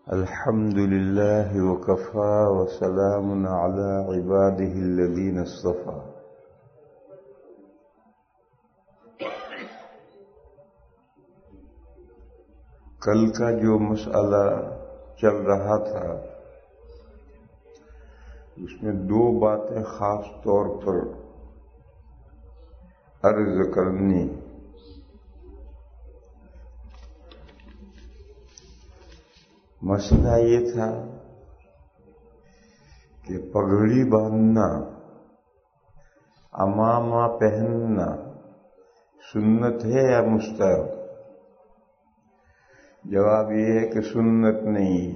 الحمد لله وكفى وسلام على عباده الذين اصطفى. کل کا جو مسئلہ چل رہا تھا اس میں دو باتیں خاص طور پر عرض کرنی. مسئلہ یہ تھا کہ پگڑی باندھنا، عمامہ پہننا سنت ہے یا مستحب؟ جواب یہ ہے کہ سنت نہیں،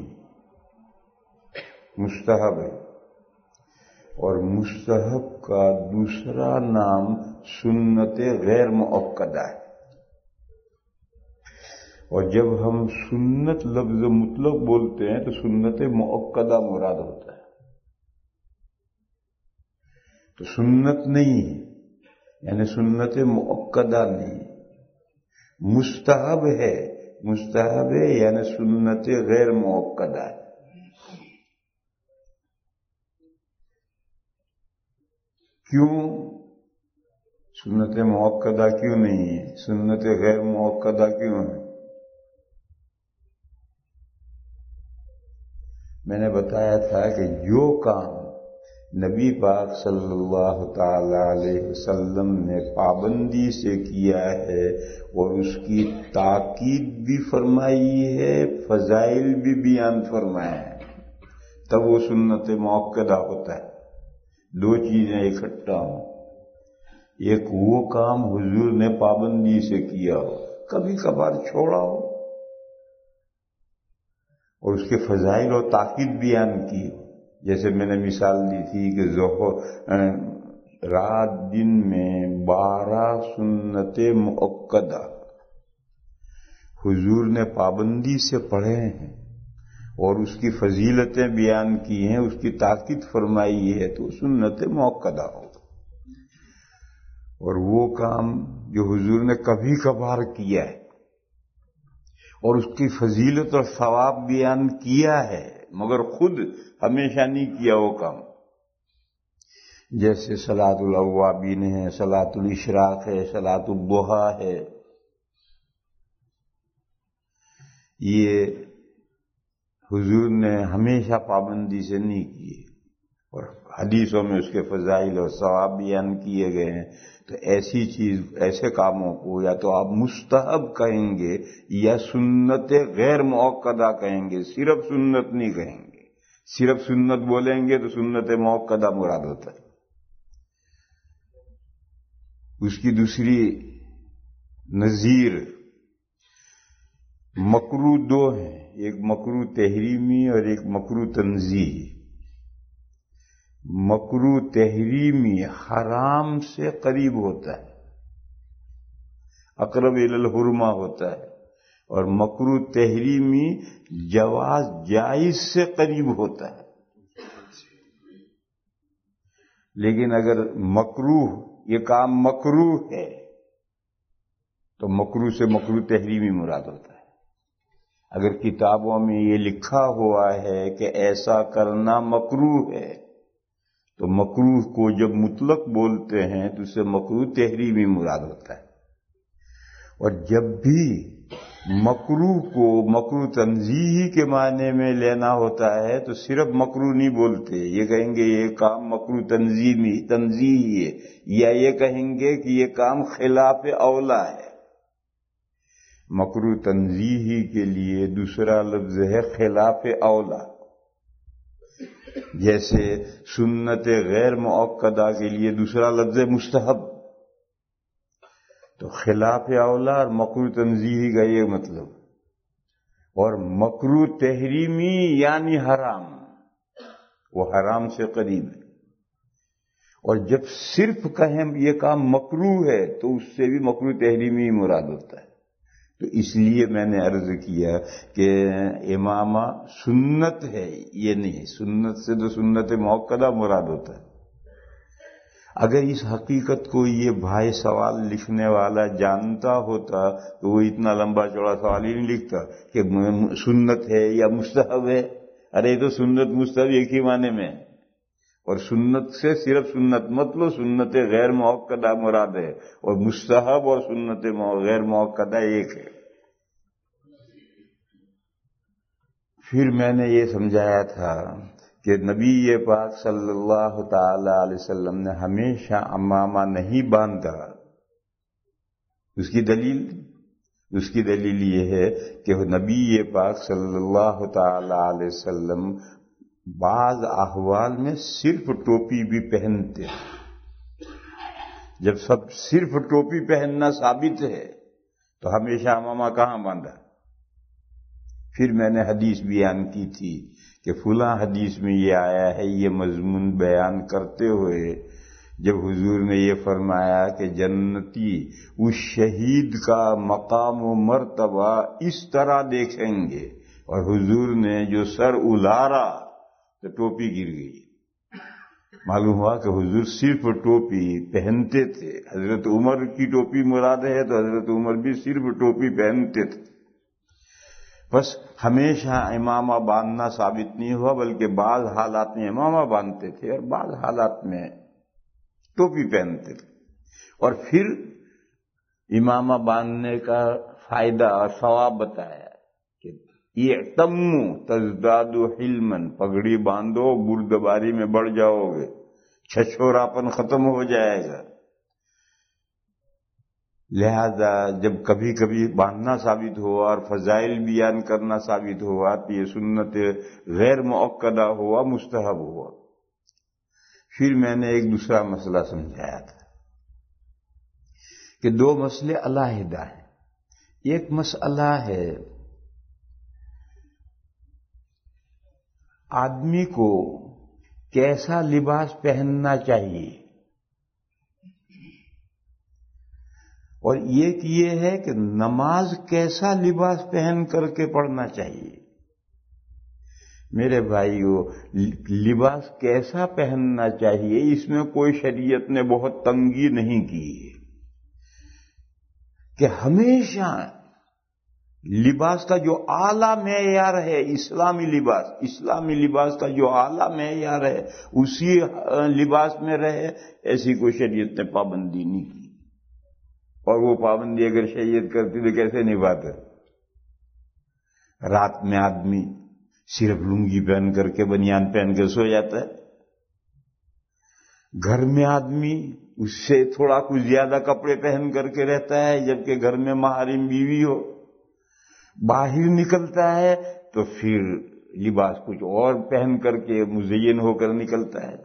مستحب ہے. اور مستحب کا دوسرا نام سنت غیر مؤکدہ ہے. اور جب ہم سنت لفظ مطلق بولتے ہیں تو سنت مؤکدہ مراد ہوتا ہے. تو سنت نہیں یعنی سنت مؤکدہ نہیں، مستحب ہے. مستحب ہے یعنی سنت غیر مؤکدہ ہے. کیوں سنت مؤکدہ کیوں نہیں ہے؟ سنت غیر مؤکدہ کیوں ہے؟ میں نے بتایا تھا کہ جو کام نبی پاک صلی اللہ تعالی علیہ وسلم نے پابندی سے کیا ہے اور اس کی تاکید بھی فرمائی ہے، فضائل بھی بیان فرمایا ہے، تب وہ سنت مؤکدہ ہوتا ہے. دو چیزیں اکٹھا ہوں. ایک وہ کام حضور نے پابندی سے کیا ہو، کبھی کبھار چھوڑا ہو اور اس کے فضائل اور تاکید بیان کی ہو. جیسے میں نے مثال دی تھی کہ رات دن میں 12 سنت مؤکدہ حضور نے پابندی سے پڑھے ہیں اور اس کی فضیلتیں بیان کی ہیں، اس کی تاکید فرمائی ہے، تو سنت مؤکدہ ہو. اور وہ کام جو حضور نے کبھی کبھار کیا ہے اور اس کی فضیلت اور ثواب بیان کیا ہے مگر خود ہمیشہ نہیں کیا وہ کام، جیسے صلاۃ الاوابین ہے، صلاۃ الاشراق ہے، صلاۃ الضحیٰ ہے. یہ حضور نے ہمیشہ پابندی سے نہیں کیے اور حدیثوں میں اس کے فضائل اور ثواب بیان کیے گئے ہیں. تو ایسی چیز، ایسے کاموں کو یا تو آپ مستحب کہیں گے یا سنت غیر مؤکدہ کہیں گے، صرف سنت نہیں کہیں گے. صرف سنت بولیں گے تو سنت مؤکدہ مراد ہوتا ہے. اس کی دوسری نظیر مکروہ دو ہیں، ایک مکروہ تحریمی اور ایک مکروہ تنزیہی. مکروہ تحریمی حرام سے قریب ہوتا ہے، اقرب الی الحرمہ ہوتا ہے، اور مکروہ تحریمی جواز جائز سے قریب ہوتا ہے. لیکن اگر مکروہ، یہ کام مکروہ ہے تو مکروہ سے مکروہ تحریمی مراد ہوتا ہے. اگر کتابوں میں یہ لکھا ہوا ہے کہ ایسا کرنا مکروہ ہے تو مکروہ کو جب مطلق بولتے ہیں تو اس سے مکروہ تحریمی مراد ہوتا ہے. اور جب بھی مکروہ کو مکروہ تنزیہی کے معنی میں لینا ہوتا ہے تو صرف مکروہ نہیں بولتے، یہ کہیں گے یہ کام مکروہ تنزیہی ہے، یا یہ کہیں گے کہ یہ کام خلاف اولا ہے. مکروہ تنزیہی کے لیے دوسرا لفظ ہے خلاف اولا. جیسے سنت غیر مؤکدہ کے لیے دوسرا لفظ مستحب. تو خلاف اولا اور مکروہ تنزیہی کا یہ مطلب. اور مکروہ تحریمی یعنی حرام، وہ حرام سے قریب ہے. اور جب صرف کہیں یہ کام مکروہ ہے تو اس سے بھی مکروہ تحریمی مراد ہوتا ہے. تو اس لیے میں نے عرض کیا کہ امامہ سنت ہے، یہ نہیں. سنت سے تو سنت مؤکدہ مراد ہوتا ہے. اگر اس حقیقت کو یہ بھائی سوال لکھنے والا جانتا ہوتا تو وہ اتنا لمبا چوڑا سوال ہی نہیں لکھتا کہ سنت ہے یا مستحب ہے. ارے تو سنت مستحب ایک ہی معنی میں، اور سنت سے صرف سنت مطلب سنت غیر موقدہ مراد ہے، اور مستحب اور سنت غیر موقدہ ایک ہے. پھر میں نے یہ سمجھایا تھا کہ نبی پاک صلی اللہ تعالی علیہ وسلم نے ہمیشہ عمامہ نہیں باندھا. اس کی دلیل یہ ہے کہ نبی پاک صلی اللہ تعالی علیہ وسلم بعض احوال میں صرف ٹوپی بھی پہنتے ہیں. جب سب صرف ٹوپی پہننا ثابت ہے تو ہمیشہ عمامہ کہاں باندھا؟ پھر میں نے حدیث بیان کی تھی کہ فلاں حدیث میں یہ آیا ہے، یہ مضمون بیان کرتے ہوئے جب حضور نے یہ فرمایا کہ جنتی اس شہید کا مقام و مرتبہ اس طرح دیکھیں گے، اور حضور نے جو سر الارا تو ٹوپی گر گئی. معلوم ہوا کہ حضور صرف ٹوپی پہنتے تھے. حضرت عمر کی ٹوپی مراد ہے تو حضرت عمر بھی صرف ٹوپی پہنتے تھے. بس ہمیشہ امامہ باندھنا ثابت نہیں ہوا، بلکہ بعض حالات میں امامہ باندھتے تھے اور بعض حالات میں ٹوپی پہنتے تھے. اور پھر امامہ باندھنے کا فائدہ اور ثواب بتایا کہ یہ تمو تزداد حلمن، پگڑی باندھو بردباری میں بڑھ جاؤ گے، چھچھوراپن ختم ہو جائے گا. لہذا جب کبھی کبھی باندھنا ثابت ہوا اور فضائل بیان کرنا ثابت ہوا تو یہ سنت غیر مؤکدہ ہوا، مستحب ہوا. پھر میں نے ایک دوسرا مسئلہ سمجھایا تھا کہ دو مسئلے علیحدہ ہیں. ایک مسئلہ ہے آدمی کو کیسا لباس پہننا چاہیے، اور ایک یہ ہے کہ نماز کیسا لباس پہن کر کے پڑھنا چاہیے. میرے بھائیو، لباس کیسا پہننا چاہیے اس میں کوئی شریعت نے بہت تنگی نہیں کی ہے کہ ہمیشہ لباس کا جو اعلیٰ معیار ہے اسلامی لباس کا جو اعلیٰ معیار ہے اسی لباس میں رہے، ایسی کوئی شریعت نے پابندی نہیں کی. اور وہ پابندی اگر شریعت کرتی تو کیسے نبھاتے؟ رات میں آدمی صرف لنگی پہن کر کے بنیان پہن کے سو جاتا ہے، گھر میں آدمی اس سے تھوڑا کچھ زیادہ کپڑے پہن کر کے رہتا ہے جبکہ گھر میں محرم بیوی ہو. باہر نکلتا ہے تو پھر لباس کچھ اور پہن کر کے مزین ہو کر نکلتا ہے،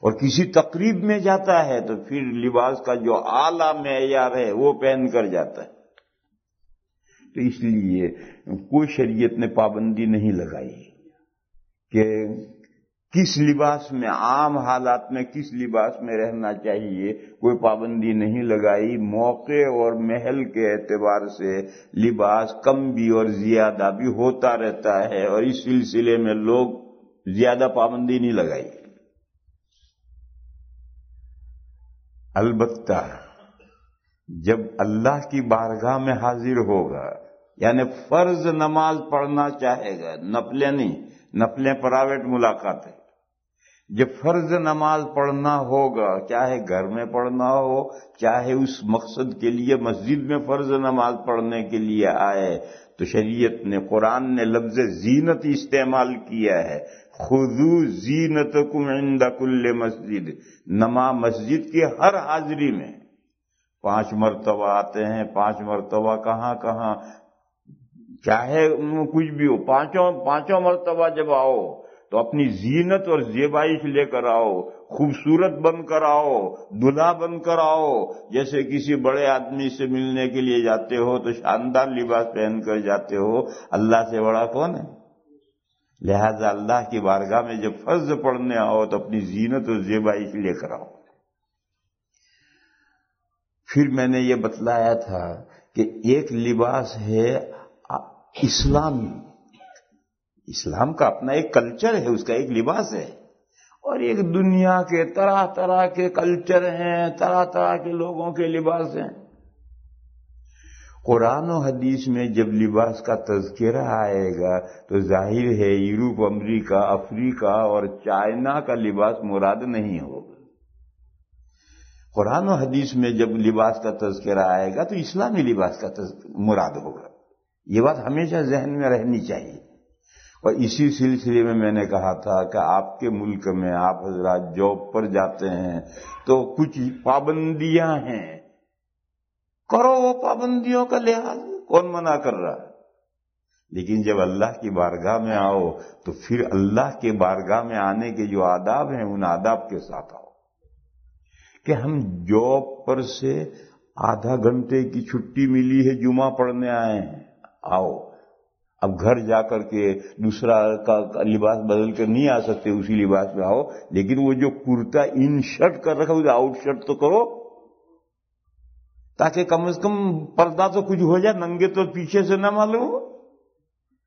اور کسی تقریب میں جاتا ہے تو پھر لباس کا جو اعلیٰ معیار ہے وہ پہن کر جاتا ہے. تو اس لیے کوئی شریعت نے پابندی نہیں لگائی کہ کس لباس میں، عام حالات میں کس لباس میں رہنا چاہیے، کوئی پابندی نہیں لگائی. موقع اور محل کے اعتبار سے لباس کم بھی اور زیادہ بھی ہوتا رہتا ہے، اور اس سلسلے میں لوگ زیادہ پابندی نہیں لگائی. البتہ جب اللہ کی بارگاہ میں حاضر ہوگا، یعنی فرض نماز پڑھنا چاہے گا، نفلیں نہیں، نفلیں پرائیویٹ ملاقات ہے. جب فرض نماز پڑھنا ہوگا، چاہے گھر میں پڑھنا ہو، چاہے اس مقصد کے لیے مسجد میں فرض نماز پڑھنے کے لیے آئے، تو شریعت نے، قرآن نے لفظ زینت استعمال کیا ہے. خذوا زینتکم عند کل مسجد. مسجد کی ہر حاضری میں 5 مرتبہ آتے ہیں، 5 مرتبہ کہاں کہاں، چاہے کچھ بھی ہو، پانچوں مرتبہ جب آؤ تو اپنی زینت اور زیبائش لے کر آؤ، خوبصورت بن کر آؤ، دلہا بن کر آؤ. جیسے کسی بڑے آدمی سے ملنے کے لیے جاتے ہو تو شاندار لباس پہن کر جاتے ہو. اللہ سے بڑا کون ہے؟ لہذا اللہ کی بارگاہ میں جب فرض پڑھنے آؤ تو اپنی زینت اور زیبائش لے کر آؤ. پھر میں نے یہ بتلایا تھا کہ ایک لباس ہے اسلامی، اسلام کا اپنا ایک کلچر ہے، اس کا ایک لباس ہے، اور ایک دنیا کے طرح طرح کے کلچر ہیں، طرح طرح کے لوگوں کے لباس ہیں۔ قرآن و حدیث میں جب لباس کا تذکرہ آئے گا تو ظاہر ہے یورپ، امریکہ، افریقہ اور چائنا کا لباس مراد نہیں ہوگا۔ قرآن و حدیث میں جب لباس کا تذکرہ آئے گا تو اسلامی لباس کا مراد ہوگا۔ یہ بات ہمیشہ ذہن میں رہنی چاہیے۔ اور اسی سلسلے میں نے کہا تھا کہ آپ کے ملک میں آپ حضرات جاب پر جاتے ہیں تو کچھ پابندیاں ہیں، کرو وہ پابندیوں کا لحاظ، کون منع کر رہا ہے؟ لیکن جب اللہ کی بارگاہ میں آؤ تو پھر اللہ کے بارگاہ میں آنے کے جو آداب ہیں ان آداب کے ساتھ آؤ۔ کہ ہم جاب پر سے آدھا گھنٹے کی چھٹی ملی ہے، جمعہ پڑھنے آئے ہیں، آؤ۔ اب گھر جا کر کے دوسرا کا لباس بدل کر نہیں آ سکتے، اسی لباس میں آؤ، لیکن وہ جو کرتا ان شرٹ کر رکھا اسے آؤٹ شرٹ تو کرو، تاکہ کم از کم پردہ تو کچھ ہو جائے، ننگے تو پیچھے سے نہ معلوم ہو۔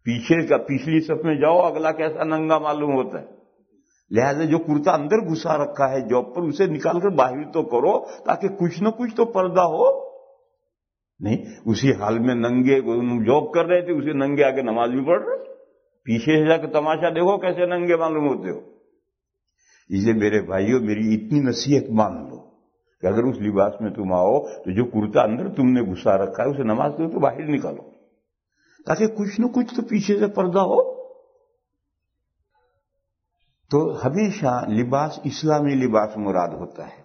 پیچھے کا پچھلی صف میں جاؤ، اگلا کیسا ننگا معلوم ہوتا ہے۔ لہذا جو کرتا اندر گھسا رکھا ہے جاب پر اسے نکال کر باہر تو کرو، تاکہ کچھ نہ کچھ تو پردہ ہو۔ نہیں، اسی حال میں ننگے جاب کر رہے تھے، اسے ننگے آگے نماز بھی پڑھ رہے، پیچھے سے جا کے تماشا دیکھو کیسے ننگے معلوم ہوتے ہو۔ اسے میرے بھائیوں میری اتنی نصیحت مان لو کہ اگر اس لباس میں تم آؤ تو جو کرتا اندر تم نے گھسا رکھا ہے اسے نماز دو تو باہر نکالو، تاکہ کچھ نہ کچھ تو پیچھے سے پردہ ہو۔ تو ہمیشہ لباس اسلامی لباس مراد ہوتا ہے۔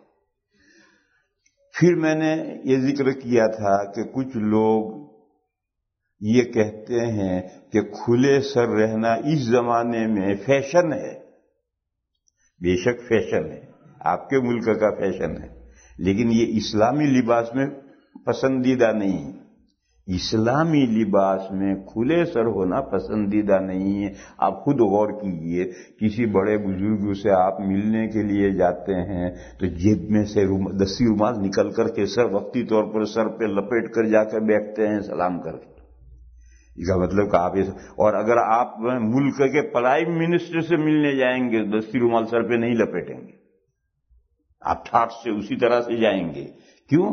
پھر میں نے یہ ذکر کیا تھا کہ کچھ لوگ یہ کہتے ہیں کہ کھلے سر رہنا اس زمانے میں فیشن ہے۔ بے شک فیشن ہے، آپ کے ملک کا فیشن ہے، لیکن یہ اسلامی لباس میں پسندیدہ نہیں ہے۔ اسلامی لباس میں کھلے سر ہونا پسندیدہ نہیں ہے۔ آپ خود غور کیجئے، کسی بڑے بزرگ سے آپ ملنے کے لیے جاتے ہیں تو جیب میں سے دستی رومال نکل کر کے سر وقتی طور پر سر پہ لپیٹ کر جا کر بیٹھتے ہیں سلام کر کے۔ اس کا مطلب کہ آپ اور اگر آپ ملک کے پرائم منسٹر سے ملنے جائیں گے دستی رومال سر پہ نہیں لپیٹیں گے، آپ ٹھاٹ سے اسی طرح سے جائیں گے۔ کیوں؟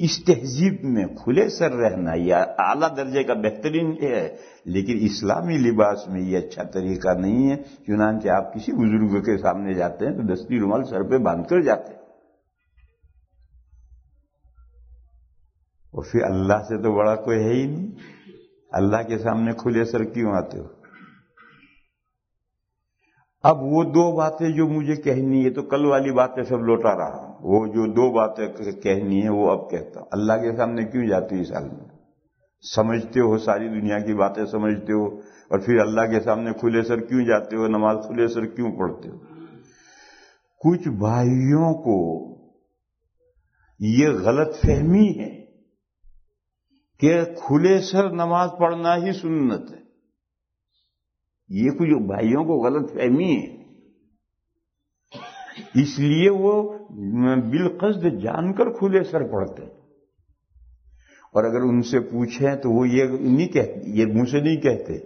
اس تہذیب میں کھلے سر رہنا یہ اعلیٰ درجے کا بہترین ہے، لیکن اسلامی لباس میں یہ اچھا طریقہ نہیں ہے۔ چنانچہ آپ کسی بزرگ کے سامنے جاتے ہیں تو دستی رومال سر پہ باندھ کر جاتے ہیں، اور پھر اللہ سے تو بڑا کوئی ہے ہی نہیں، اللہ کے سامنے کھلے سر کیوں آتے ہو؟ اب وہ دو باتیں جو مجھے کہنی ہے، تو کل والی باتیں سب لوٹا رہا ہوں، وہ جو دو باتیں کہنی ہے وہ اب کہتا ہوں۔ اللہ کے سامنے کیوں جاتے ہو اس حال میں؟ سمجھتے ہو ساری دنیا کی باتیں سمجھتے ہو، اور پھر اللہ کے سامنے کھلے سر کیوں جاتے ہو، نماز کھلے سر کیوں پڑھتے ہو؟ کچھ بھائیوں کو یہ غلط فہمی ہے کہ کھلے سر نماز پڑھنا ہی سنت ہے۔ یہ کچھ بھائیوں کو غلط فہمی ہے، اس لیے وہ بالقصد جان کر کھلے سر پڑھتے ہیں۔ اور اگر ان سے پوچھیں تو وہ یہ نہیں کہتے، یہ منہ سے نہیں کہتے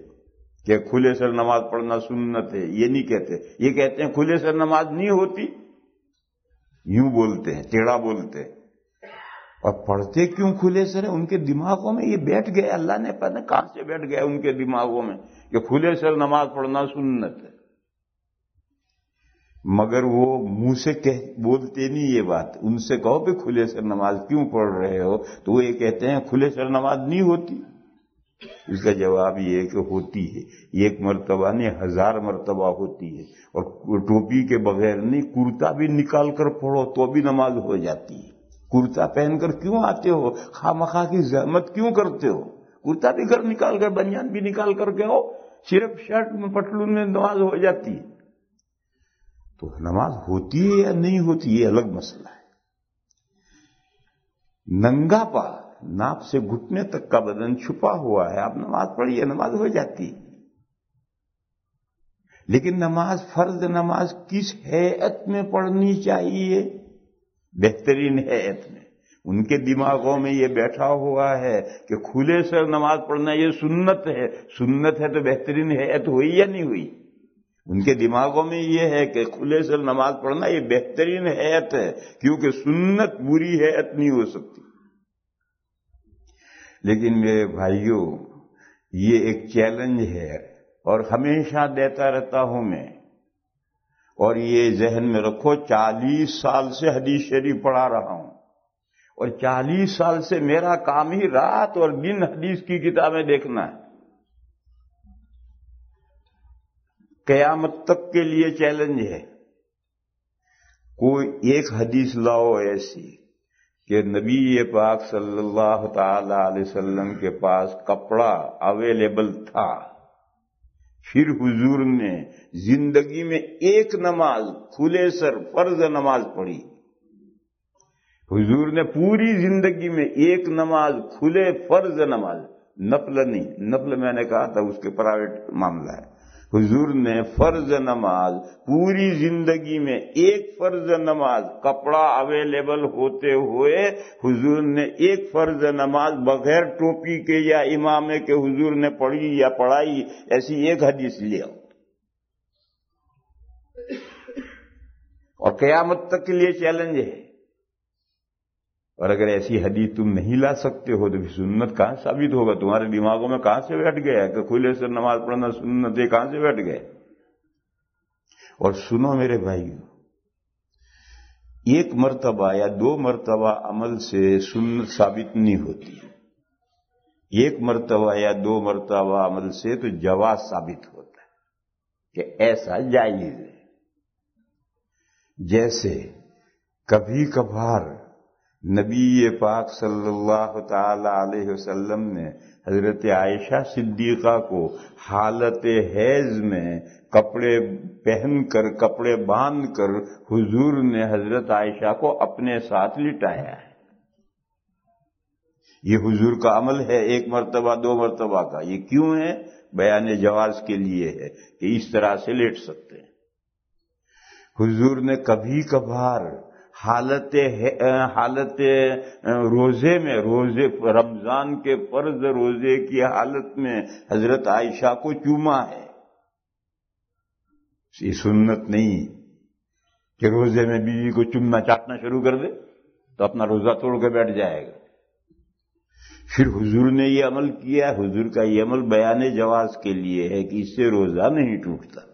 کہ کھلے سر نماز پڑھنا سنت ہے، یہ نہیں کہتے، یہ کہتے ہیں کھلے سر نماز نہیں ہوتی، یوں بولتے ہیں، ٹیڑھا بولتے ہیں۔ اور پڑھتے کیوں کھلے سر ہیں؟ ان کے دماغوں میں یہ بیٹھ گیا، اللہ نے پتہ نہیں کہاں سے بیٹھ گیا ان کے دماغوں میں کہ کھلے سر نماز پڑھنا سنت ہے، مگر وہ منہ سے بولتے نہیں یہ بات۔ ان سے کہو کہ کھلے سر نماز کیوں پڑھ رہے ہو تو وہ یہ کہتے ہیں کھلے سر نماز نہیں ہوتی۔ اس کا جواب یہ ہے کہ ہوتی ہے، ایک مرتبہ نہیں 1000 مرتبہ ہوتی ہے، اور ٹوپی کے بغیر نہیں، کرتا بھی نکال کر پڑھو تو بھی نماز ہو جاتی ہے۔ کرتا پہن کر کیوں آتے ہو؟ خواہ مخواہ کی زحمت کیوں کرتے ہو؟ کرتا بھی گھر نکال کر، بنیان بھی نکال کر کے ہو، صرف شرٹ میں پتلون میں نماز ہو جاتی ہے۔ تو نماز ہوتی ہے یا نہیں ہوتی یہ الگ مسئلہ ہے۔ ننگا پا، ناپ سے گھٹنے تک کا بدن چھپا ہوا ہے، آپ نماز پڑھیے، نماز ہو جاتی ہے۔ لیکن نماز، فرض نماز کس ہیئت میں پڑھنی چاہیے؟ بہترین ہیئت میں۔ ان کے دماغوں میں یہ بیٹھا ہوا ہے کہ کھلے سر نماز پڑھنا یہ سنت ہے، سنت ہے تو بہترین ہیئت ہوئی یا نہیں ہوئی؟ ان کے دماغوں میں یہ ہے کہ کھلے سر نماز پڑھنا یہ بہترین حیت ہے، کیونکہ سنت بری حیت نہیں ہو سکتی۔ لیکن میرے بھائیوں، یہ ایک چیلنج ہے اور ہمیشہ دیتا رہتا ہوں میں، اور یہ ذہن میں رکھو، 40 سال سے حدیث شریف پڑھا رہا ہوں، اور 40 سال سے میرا کام ہی رات اور دن حدیث کی کتابیں دیکھنا ہے۔ قیامت تک کے لیے چیلنج ہے، کوئی ایک حدیث لاؤ ایسی کہ نبی پاک صلی اللہ تعالی علیہ وسلم کے پاس کپڑا اویلیبل تھا، پھر حضور نے زندگی میں ایک نماز کھلے سر فرض نماز پڑھی۔ حضور نے پوری زندگی میں ایک نماز کھلے فرض نماز، نفل نہیں، نفل میں نے کہا تھا اس کے پرائیویٹ معاملہ ہے، حضور نے فرض نماز پوری زندگی میں ایک فرض نماز کپڑا اویلیبل ہوتے ہوئے حضور نے ایک فرض نماز بغیر ٹوپی کے یا امامے کے حضور نے پڑھی یا پڑھائی، ایسی ایک حدیث لے آؤ، اور قیامت تک کے لیے چیلنج ہے۔ اور اگر ایسی حدیث تم نہیں لا سکتے ہو تو پھر سنت کہاں ثابت ہوگا؟ تمہارے دماغوں میں کہاں سے بیٹھ گیا کہ کھلے سے نماز پڑھنا سنت ہے؟ کہاں سے بیٹھ گئے؟ اور سنو میرے بھائیو، ایک مرتبہ یا 2 مرتبہ عمل سے سنت ثابت نہیں ہوتی، ایک مرتبہ یا 2 مرتبہ عمل سے تو جواز ثابت ہوتا ہے کہ ایسا جائز ہے۔ جیسے کبھی کبھار نبی پاک صلی اللہ تعالی علیہ وسلم نے حضرت عائشہ صدیقہ کو حالت حیض میں کپڑے پہن کر، کپڑے باندھ کر حضور نے حضرت عائشہ کو اپنے ساتھ لٹایا ہے۔ یہ حضور کا عمل ہے، 1 مرتبہ 2 مرتبہ کا۔ یہ کیوں ہے؟ بیان جواز کے لیے ہے کہ اس طرح سے لیٹ سکتے ہیں۔ حضور نے کبھی کبھار حالت روزے میں، روزے رمضان کے فرض روزے کی حالت میں حضرت عائشہ کو چوما ہے۔ یہ سنت نہیں کہ روزے میں بیوی کو چومنا چاٹنا شروع کر دے تو اپنا روزہ توڑ کے بیٹھ جائے گا۔ پھر حضور نے یہ عمل کیا، حضور کا یہ عمل بیان جواز کے لیے ہے کہ اس سے روزہ نہیں ٹوٹتا۔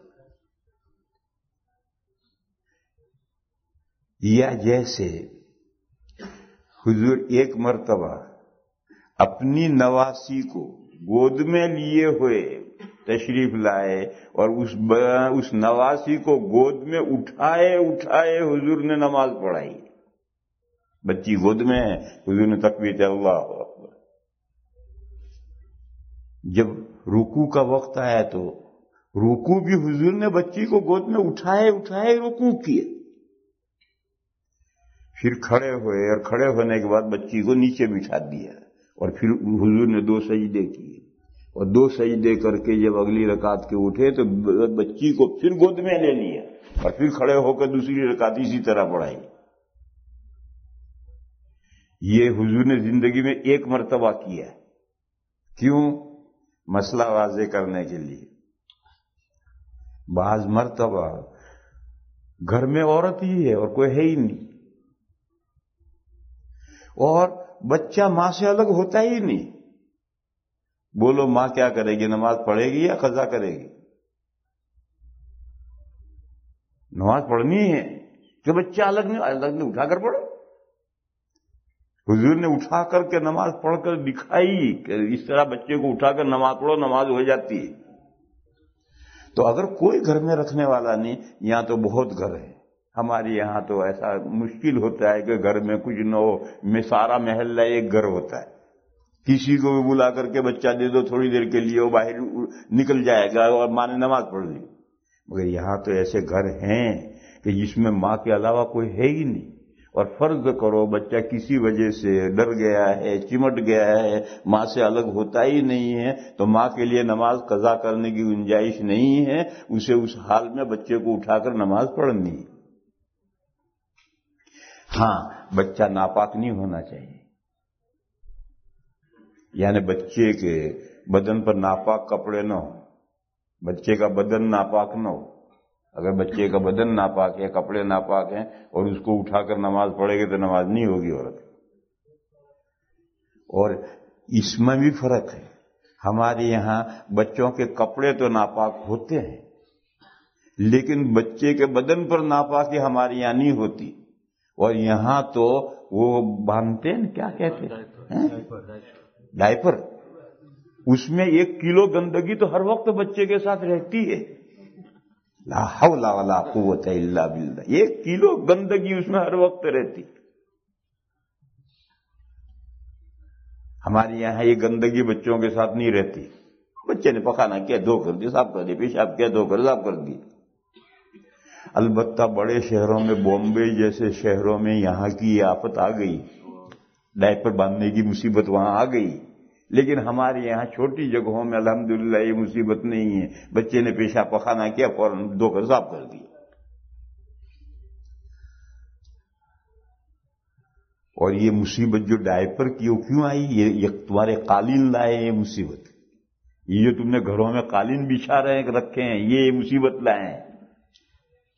یا جیسے حضور 1 مرتبہ اپنی نواسی کو گود میں لیے ہوئے تشریف لائے اور اس نواسی کو گود میں اٹھائے حضور نے نماز پڑھائی۔ بچی گود میں ہے، حضور نے تکبیر اللہ اکبر۔ جب رکوع کا وقت آیا تو رکوع بھی حضور نے بچی کو گود میں اٹھائے رکوع کیے، پھر کھڑے ہوئے اور کھڑے ہونے کے بعد بچی کو نیچے بٹھا دیا، اور پھر حضور نے 2 سجدے کیے، اور 2 سجدے کر کے جب اگلی رکعت کے اٹھے تو بچی کو پھر گود میں لے لیا اور پھر کھڑے ہو کر دوسری رکعت اسی طرح پڑھائی۔ یہ حضور نے زندگی میں 1 مرتبہ کیا۔ کیوں؟ مسئلہ واضح کرنے کے لیے۔ بعض مرتبہ گھر میں عورت ہی ہے اور کوئی ہے ہی نہیں، اور بچہ ماں سے الگ ہوتا ہی نہیں، بولو ماں کیا کرے گی؟ نماز پڑھے گی یا قضا کرے گی؟ نماز پڑھنی ہے کہ بچہ الگ نہیں اٹھا کر پڑھو۔ حضور نے اٹھا کر کے نماز پڑھ کر دکھائی کہ اس طرح بچے کو اٹھا کر نماز پڑھو، نماز ہو جاتی ہے۔ تو اگر کوئی گھر میں رکھنے والا نہیں، یہاں تو بہت گھر ہے، ہمارے یہاں تو ایسا مشکل ہوتا ہے کہ گھر میں کچھ نہ ہو، میں سارا محلہ ایک گھر ہوتا ہے، کسی کو بھی بلا کر کے بچہ دے دو تھوڑی دیر کے لیے، وہ باہر نکل جائے گا اور ماں نے نماز پڑھ لی۔ مگر یہاں تو ایسے گھر ہیں کہ جس میں ماں کے علاوہ کوئی ہے ہی نہیں، اور فرض کرو بچہ کسی وجہ سے ڈر گیا ہے، چمٹ گیا ہے، ماں سے الگ ہوتا ہی نہیں ہے، تو ماں کے لیے نماز قضا کرنے کی گنجائش نہیں ہے، اسے اس حال میں بچے کو اٹھا کر نماز پڑھنی ہے۔ ہاں، بچہ ناپاک نہیں ہونا چاہیے، یعنی بچے کے بدن پر ناپاک کپڑے نہ ہو، بچے کا بدن ناپاک نہ ہو، اگر بچے کا بدن ناپاک ہے، کپڑے ناپاک ہیں اور اس کو اٹھا کر نماز پڑھے گے تو نماز نہیں ہوگی عورت۔ اور اس میں بھی فرق ہے، ہمارے یہاں بچوں کے کپڑے تو ناپاک ہوتے ہیں لیکن بچے کے بدن پر ناپاکی ہمارے یہاں نہیں ہوتی، اور یہاں تو وہ باندھتے ہیں، کیا کہتے ہیں، ڈائپر، اس میں 1 کلو گندگی تو ہر وقت بچے کے ساتھ رہتی ہے۔ لا حول ولا قوت الا باللہ، 1 کلو گندگی اس میں ہر وقت رہتی۔ ہمارے یہاں یہ گندگی بچوں کے ساتھ نہیں رہتی، بچے نے پخانا کیا دھو کر دیا صاف کر دیا، پیشاب کیا دھو کر صاف کر دی۔ البتہ بڑے شہروں میں، بامبے جیسے شہروں میں یہاں کی یہ آفت آ گئی، ڈائپر باندھنے کی مصیبت وہاں آ گئی، لیکن ہمارے یہاں چھوٹی جگہوں میں الحمدللہ یہ مصیبت نہیں ہے، بچے نے پیشاب پخانا کیا فوراً دھو کر صاف کر دیا۔ اور یہ مصیبت جو ڈائپر کی وہ کیوں آئی؟ یہ تمہارے قالین لائے یہ مصیبت، یہ جو تم نے گھروں میں قالین بچھا رکھے ہیں یہ مصیبت لائے ہیں،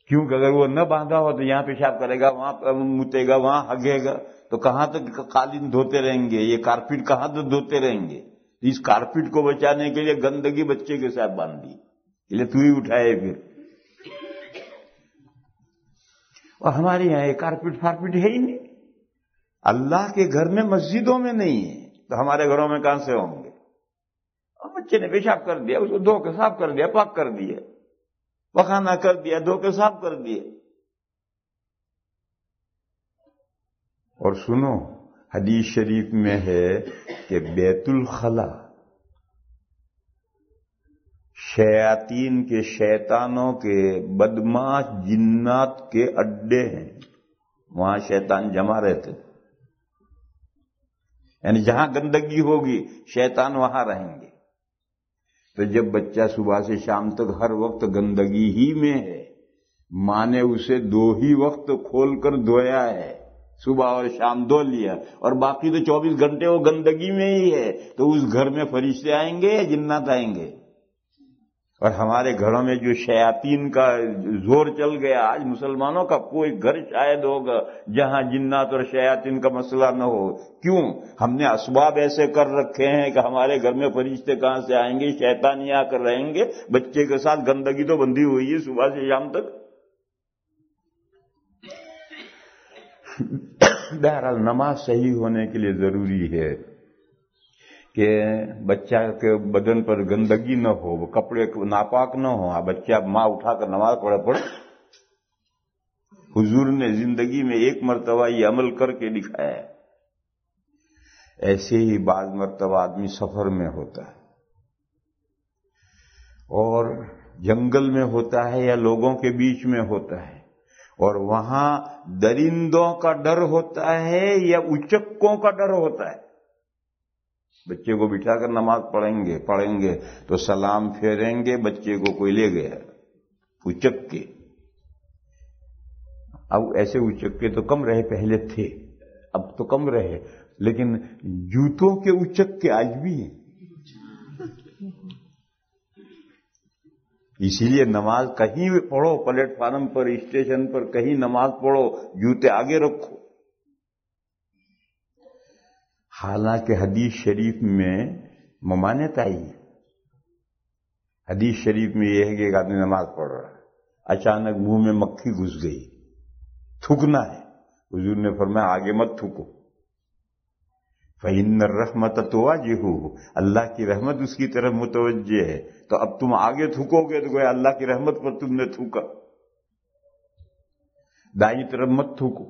کیونکہ اگر وہ نہ باندھا ہو تو یہاں پیشاب کرے گا، وہاں موتے گا، وہاں ہگے گا، تو کہاں تک قالین دھوتے رہیں گے، یہ کارپیٹ کہاں تک دھوتے رہیں گے؟ اس کارپیٹ کو بچانے کے لیے گندگی بچے کے ساتھ باندھ دی، اس لیے تو ہی اٹھائے پھر۔ اور ہمارے یہاں یہ کارپیٹ فارپیٹ ہے ہی نہیں، اللہ کے گھر میں مسجدوں میں نہیں ہے تو ہمارے گھروں میں کہاں سے ہوں گے؟ اور بچے نے پیشاب کر دیا، اس کو دھو کے صاف کر دیا، پاک کر دیا، پخانا کر دیا، دھو کے صاف کر دیا۔ اور سنو، حدیث شریف میں ہے کہ بیت الخلا شیاطین کے، شیطانوں کے، بدماش جنات کے اڈے ہیں، وہاں شیطان جمع رہتے، یعنی جہاں گندگی ہوگی شیطان وہاں رہیں گے۔ تو جب بچہ صبح سے شام تک ہر وقت گندگی ہی میں ہے، ماں نے اسے 2 ہی وقت کھول کر دھویا ہے، صبح اور شام دھو لیا، اور باقی تو 24 گھنٹے وہ گندگی میں ہی ہے، تو اس گھر میں فرشتے آئیں گے یا جنات آئیں گے؟ اور ہمارے گھروں میں جو شیاطین کا زور چل گیا، آج مسلمانوں کا کوئی گھر شاید ہوگا جہاں جنات اور شیاطین کا مسئلہ نہ ہو۔ کیوں؟ ہم نے اسباب ایسے کر رکھے ہیں کہ ہمارے گھر میں فرشتے کہاں سے آئیں گے، شیطان ہی آ کر رہیں گے، بچے کے ساتھ گندگی تو بندھی ہوئی ہے صبح سے شام تک۔ بہرحال نماز صحیح ہونے کے لیے ضروری ہے کہ بچہ کے بدن پر گندگی نہ ہو، وہ کپڑے ناپاک نہ ہو، بچہ ماں اٹھا کر نماز پڑھے۔ حضور نے زندگی میں 1 مرتبہ یہ عمل کر کے دکھایا ہے۔ ایسے ہی بعض مرتبہ آدمی سفر میں ہوتا ہے اور جنگل میں ہوتا ہے یا لوگوں کے بیچ میں ہوتا ہے، اور وہاں درندوں کا ڈر ہوتا ہے یا اچکوں کا ڈر ہوتا ہے۔ بچے کو بٹھا کر نماز پڑھیں گے تو سلام پھیریں گے، بچے کو کوئی لے گیا اچک کے۔ اب ایسے اچکے تو کم رہے، پہلے تھے، اب تو کم رہے، لیکن جوتوں کے اچکے آج بھی ہیں۔ اسی لیے نماز کہیں بھی پڑھو، پلیٹ فارم پر، اسٹیشن پر، کہیں نماز پڑھو، جوتے آگے رکھو۔ حالانکہ حدیث شریف میں ممانعت آئی ہے۔ حدیث شریف میں یہ ہے کہ ایک آدمی نماز پڑھ رہا ہے، اچانک منہ میں مکھی گھس گئی، تھوکنا ہے، حضور نے فرمایا آگے مت تھوکو، فَإِنَّ الرَّحْمَةَ تُوَاجِهُ، اللہ کی رحمت اس کی طرف متوجہ ہے، تو اب تم آگے تھوکو گے تو گویا اللہ کی رحمت پر تم نے تھوکا۔ دائیں طرف مت تھوکو،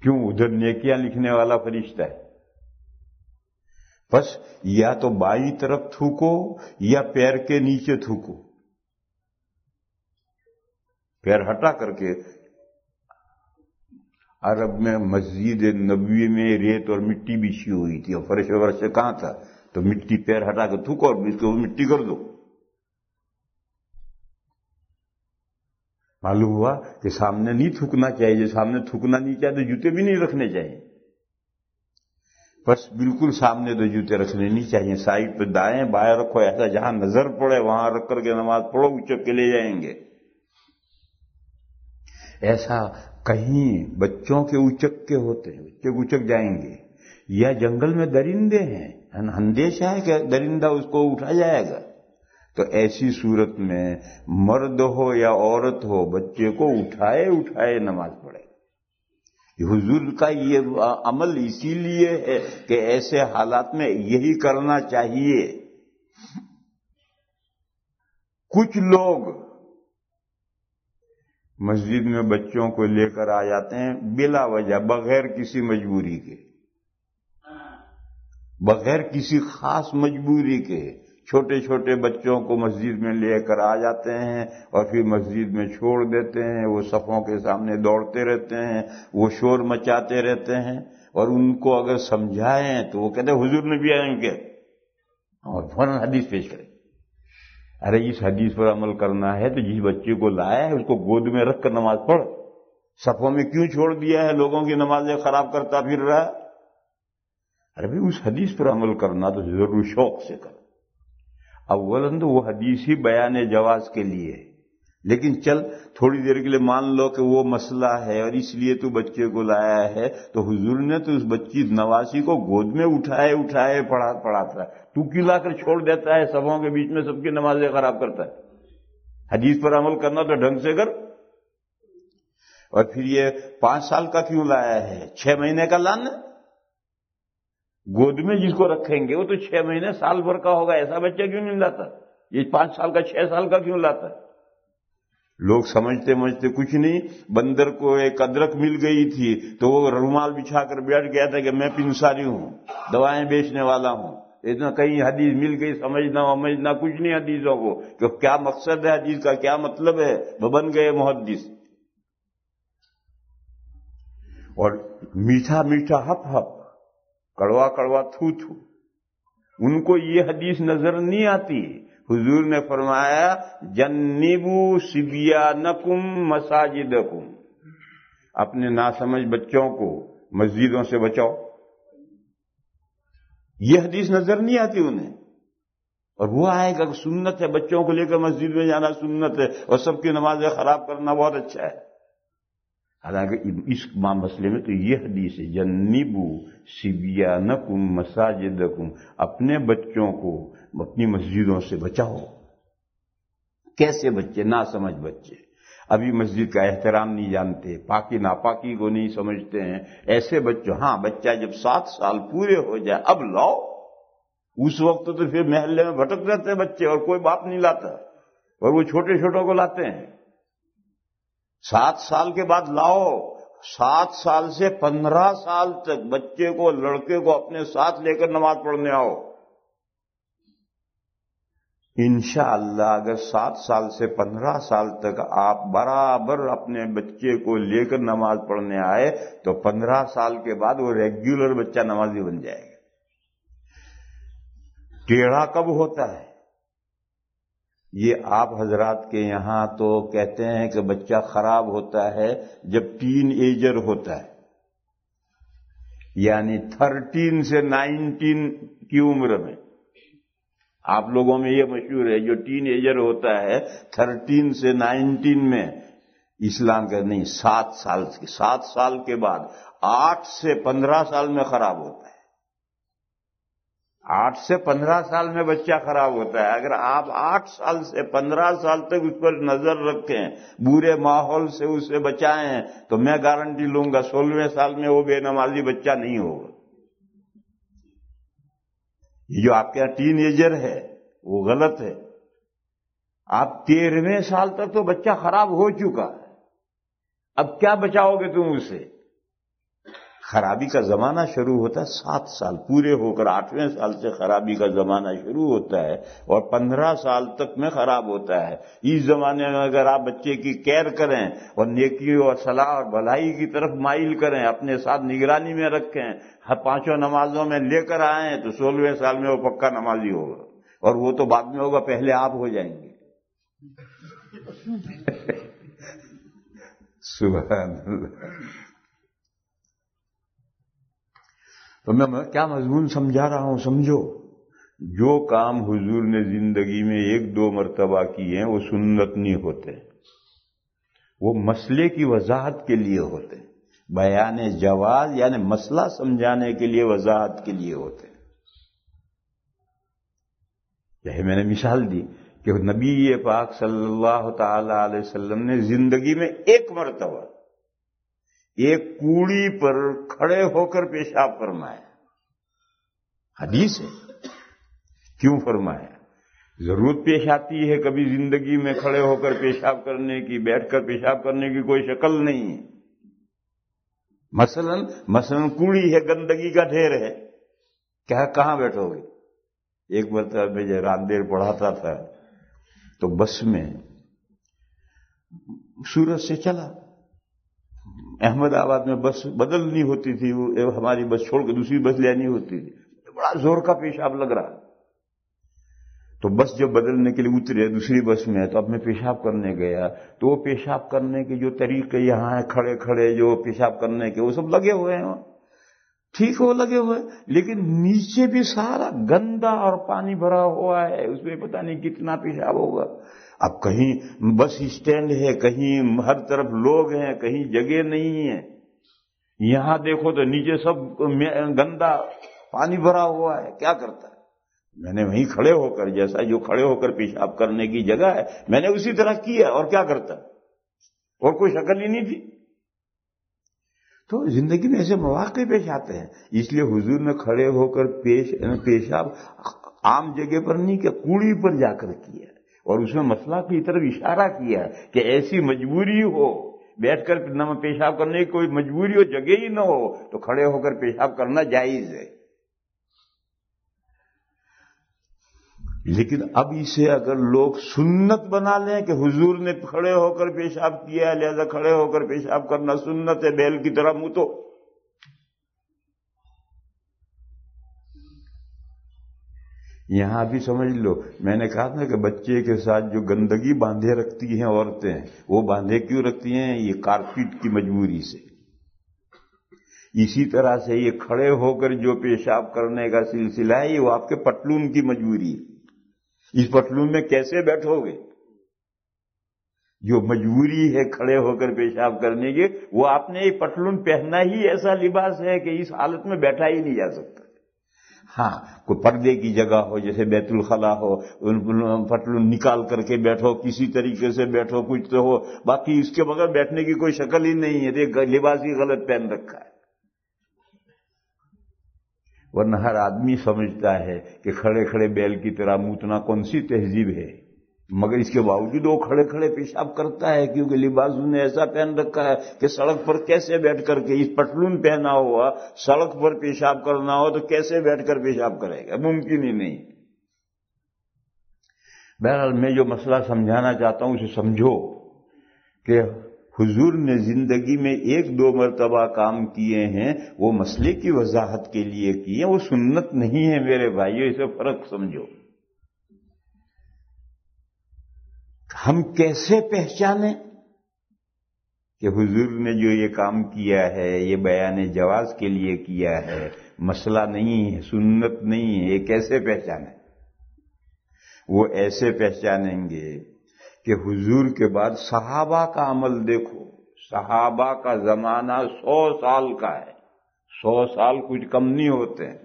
کیوں؟ ادھر نیکیاں لکھنے والا فرشتہ ہے۔ بس یا تو بائیں طرف تھوکو یا پیر کے نیچے تھوکو، پیر ہٹا کر کے۔ عرب میں مسجد نبوی میں ریت اور مٹی بچھی ہوئی تھی، اور فرش ورش کہاں تھا، تو مٹی پیر ہٹا کر تھوکو اور اس کو مٹی کر دو۔ معلوم ہوا کہ سامنے نہیں تھوکنا چاہیے، سامنے تھوکنا نہیں چاہیے تو جوتے بھی نہیں رکھنے چاہیے، بس بالکل سامنے تو جوتے رکھنے نہیں چاہیے، سائڈ پہ دائیں بائیں رکھو، ایسا جہاں نظر پڑے وہاں رکھ کر کے نماز پڑھو، اچک کے لے جائیں گے۔ ایسا کہیں بچوں کے اچک کے ہوتے ہیں، بچے اچک جائیں گے، یا جنگل میں درندے ہیں، اندیشہ ہے کہ درندہ اس کو اٹھا جائے گا، تو ایسی صورت میں مرد ہو یا عورت ہو بچے کو اٹھائے اٹھائے نماز پڑھے۔ حضور کا یہ عمل اسی لیے ہے کہ ایسے حالات میں یہی کرنا چاہیے۔ کچھ لوگ مسجد میں بچوں کو لے کر آ جاتے ہیں بلا وجہ، بغیر کسی مجبوری کے، بغیر کسی خاص مجبوری کے چھوٹے چھوٹے بچوں کو مسجد میں لے کر آ جاتے ہیں اور پھر مسجد میں چھوڑ دیتے ہیں۔ وہ صفوں کے سامنے دوڑتے رہتے ہیں، وہ شور مچاتے رہتے ہیں، اور ان کو اگر سمجھائیں تو وہ کہتے ہیں حضور نے بھی آئیں گے، اور فوراً حدیث پیش کریں۔ ارے اس حدیث پر عمل کرنا ہے تو جس بچے کو لایا ہے اس کو گود میں رکھ کر نماز پڑھ، صفوں میں کیوں چھوڑ دیا ہے، لوگوں کی نمازیں خراب کرتا پھر رہا ہے؟ ارے بھی اس حدیث پر عمل کرنا تو ضرور شوق سے کر۔ اولاً تو وہ حدیث ہی بیان جواز کے لیے، لیکن چل تھوڑی دیر کے لیے مان لو کہ وہ مسئلہ ہے اور اس لیے تو بچے کو لایا ہے، تو حضور نے تو اس بچی نواسی کو گود میں اٹھائے اٹھائے پڑھاتا ہے، تو کیوں لا کر چھوڑ دیتا ہے سبوں کے بیچ میں، سب کی نمازیں خراب کرتا ہے؟ حدیث پر عمل کرنا تو ڈھنگ سے کر۔ اور پھر یہ 5 سال کا کیوں لایا ہے، 6 مہینے کا لانا؟ گود میں جس کو رکھیں گے وہ تو 6 مہینے سال بھر کا ہوگا، ایسا بچہ کیوں نہیں لاتا؟ یہ 5 سال کا 6 سال کا کیوں لاتا ہے؟ لوگ سمجھتے کچھ نہیں۔ بندر کو ایک ادرک مل گئی تھی تو وہ رومال بچھا کر بیٹھ گیا تھا کہ میں پنساری ہوں، دوائیں بیچنے والا ہوں۔ اتنا کہیں حدیث مل گئی، سمجھنا کچھ نہیں حدیثوں کو کہ کیا مقصد ہے حدیث کا، کیا مطلب ہے، وہ بن گئے محدث۔ اور میٹھا میٹھا ہپ ہپ، کڑوا کڑوا تھو تھو، ان کو یہ حدیث نظر نہیں آتی۔ حضور نے فرمایا جنبوا صبیانکم مساجدکم، اپنے ناسمجھ بچوں کو مسجدوں سے بچاؤ۔ یہ حدیث نظر نہیں آتی انہیں، اور وہ آئے گا سنت ہے بچوں کو لے کر مسجد میں جانا سنت ہے، اور سب کی نمازیں خراب کرنا بہت اچھا ہے۔ حالانکہ اس مسئلے میں تو یہ حدیث ہے جنبوا صبیانکم مساجدکم، اپنے بچوں کو اپنی مسجدوں سے بچاؤ۔ کیسے بچے؟ ناسمجھ بچے، ابھی مسجد کا احترام نہیں جانتے، پاکی ناپاکی کو نہیں سمجھتے ہیں، ایسے بچوں، ہاں بچہ جب 7 سال پورے ہو جائے اب لاؤ، اس وقت تو پھر محلے میں بھٹک رہتے ہیں بچے اور کوئی باپ نہیں لاتا، اور وہ چھوٹے چھوٹوں کو لاتے ہیں۔ 7 سال کے بعد لاؤ، 7 سال سے 15 سال تک بچے کو، لڑکے کو اپنے ساتھ لے کر نماز پڑھنے آؤ۔ انشاءاللہ اگر 7 سال سے 15 سال تک آپ برابر اپنے بچے کو لے کر نماز پڑھنے آئے تو 15 سال کے بعد وہ ریگولر بچہ نمازی بن جائے گا۔ ٹیڑھا کب ہوتا ہے؟ یہ آپ حضرات کے یہاں تو کہتے ہیں کہ بچہ خراب ہوتا ہے جب ٹین ایجر ہوتا ہے، یعنی 13 سے 19 کی عمر میں۔ آپ لوگوں میں یہ مشہور ہے جو ٹین ایجر ہوتا ہے 13 سے 19 میں، اسلام کا نہیں، 7 سال کے بعد 8 سے 15 سال میں خراب ہوتا ہے۔ 8 سے 15 سال میں بچہ خراب ہوتا ہے۔ اگر آپ 8 سال سے 15 سال تک اس پر نظر رکھیں، برے ماحول سے اسے بچائیں، تو میں گارنٹی لوں گا 16ویں سال میں وہ بے نمازی بچہ نہیں ہوگا۔ یہ جو آپ کے یہاں ٹین ایجر ہے وہ غلط ہے۔ آپ 13ویں سال تک تو بچہ خراب ہو چکا ہے، اب کیا بچاؤ گے تم اسے؟ خرابی کا زمانہ شروع ہوتا ہے 7 سال پورے ہو کر، 8ویں سال سے خرابی کا زمانہ شروع ہوتا ہے اور 15 سال تک میں خراب ہوتا ہے۔ اس زمانے میں اگر آپ بچے کی کیئر کریں اور نیکی اور صلاح اور بھلائی کی طرف مائل کریں، اپنے ساتھ نگرانی میں رکھیں، ہر 5 نمازوں میں لے کر آئیں، تو 16ویں سال میں وہ پکا نمازی ہوگا، اور وہ تو بعد میں ہوگا، پہلے آپ ہو جائیں گے۔ سبحان اللہ۔ تو میں کیا مضمون سمجھا رہا ہوں، سمجھو، جو کام حضور نے زندگی میں 1-2 مرتبہ کیے ہیں وہ سنت نہیں ہوتے، وہ مسئلے کی وضاحت کے لیے ہوتے ہیں. بیان جواز یعنی مسئلہ سمجھانے کے لیے، وضاحت کے لیے ہوتے ہیں. یہی میں نے مثال دی کہ نبی پاک صلی اللہ تعالی علیہ وسلم نے زندگی میں ایک مرتبہ ایک کوڑی پر کھڑے ہو کر پیشاب فرمایا. حدیث ہے. کیوں فرمایا؟ ضرورت پیش آتی ہے کبھی زندگی میں کھڑے ہو کر پیشاب کرنے کی، بیٹھ کر پیشاب کرنے کی کوئی شکل نہیں ہے. مثلا کوڑی ہے، گندگی کا ڈھیر ہے، کہاں بیٹھو گے؟ ایک مرتبہ میں جو راندیر پڑھاتا تھا تو بس میں سورت سے چلا، احمد آباد میں بس بدلنی ہوتی تھی، ہماری بس چھوڑ کے دوسری بس لینی ہوتی تھی. بڑا زور کا پیشاب لگ رہا، تو بس جب بدلنے کے لیے اترے دوسری بس میں تو اب میں پیشاب کرنے گیا تو وہ پیشاب کرنے کے جو طریقے یہاں ہیں کھڑے کھڑے جو پیشاب کرنے کے وہ سب لگے ہوئے ہیں، ٹھیک وہ لگے ہوئے، لیکن نیچے بھی سارا گندا اور پانی بھرا ہوا ہے، اس میں پتہ نہیں کتنا پیشاب ہوگا. اب کہیں بس اسٹینڈ ہے، کہیں ہر طرف لوگ ہیں، کہیں جگہ نہیں ہے. یہاں دیکھو تو نیچے سب گندا پانی بھرا ہوا ہے. کیا کرتا ہے؟ میں نے وہیں کھڑے ہو کر، جیسا جو کھڑے ہو کر پیشاب کرنے کی جگہ ہے میں نے اسی طرح کیا. اور کیا کرتا؟ اور کوئی شکل ہی نہیں تھی. تو زندگی میں ایسے مواقع پیش آتے ہیں، اس لیے حضور نے کھڑے ہو کر پیشاب عام جگہ پر نہیں کیا، کوڑی پر جا کر کیا، اور اس میں مسئلہ کی طرف اشارہ کیا کہ ایسی مجبوری ہو، بیٹھ کر نہ پیشاب کرنے کی کوئی مجبوری ہو، جگہ ہی نہ ہو تو کھڑے ہو کر پیشاب کرنا جائز ہے. لیکن اب اسے اگر لوگ سنت بنا لیں کہ حضور نے کھڑے ہو کر پیشاب کیا لہذا کھڑے ہو کر پیشاب کرنا سنت ہے، بیل کی طرح منہ تو. یہاں بھی سمجھ لو، میں نے کہا تھا کہ بچے کے ساتھ جو گندگی باندھے رکھتی ہیں عورتیں، وہ باندھے کیوں رکھتی ہیں؟ یہ کارپیٹ کی مجبوری سے. اسی طرح سے یہ کھڑے ہو کر جو پیشاب کرنے کا سلسلہ ہے یہ وہ آپ کے پتلون کی مجبوری ہے. اس پتلون میں کیسے بیٹھو گے؟ جو مجبوری ہے کھڑے ہو کر پیشاب کرنے کی، وہ آپ نے یہ پتلون پہننا ہی ایسا لباس ہے کہ اس حالت میں بیٹھا ہی نہیں جا سکتا. ہاں کوئی پردے کی جگہ ہو جیسے بیت الخلا ہو، پتلون نکال کر کے بیٹھو، کسی طریقے سے بیٹھو، کچھ تو ہو، باقی اس کے بغیر بیٹھنے کی کوئی شکل ہی نہیں ہے. دیکھ لباس ہی غلط پہن رکھا ہے. ورنہ ہر آدمی سمجھتا ہے کہ کھڑے کھڑے بیل کی طرح موتنا کون سی تہذیب ہے، مگر اس کے باوجود وہ کھڑے کھڑے پیشاب کرتا ہے کیونکہ لباس نے ایسا پہن رکھا ہے کہ سڑک پر کیسے بیٹھ کر کے، اس پتلون پہنا ہوا سڑک پر پیشاب کرنا ہو تو کیسے بیٹھ کر پیشاب کرے گا؟ ممکن ہی نہیں. بہرحال میں جو مسئلہ سمجھانا چاہتا ہوں اسے سمجھو کہ حضور نے زندگی میں ایک دو مرتبہ کام کیے ہیں، وہ مسئلے کی وضاحت کے لیے کیے، وہ سنت نہیں ہے میرے بھائیو، اسے فرق سمجھو. ہم کیسے پہچانیں کہ حضور نے جو یہ کام کیا ہے یہ بیان جواز کے لیے کیا ہے، مسئلہ نہیں ہے، سنت نہیں ہے؟ یہ کیسے پہچانیں؟ وہ ایسے پہچانیں گے کہ حضور کے بعد صحابہ کا عمل دیکھو. صحابہ کا زمانہ 100 سال کا ہے، 100 سال کچھ کم نہیں ہوتے ہیں.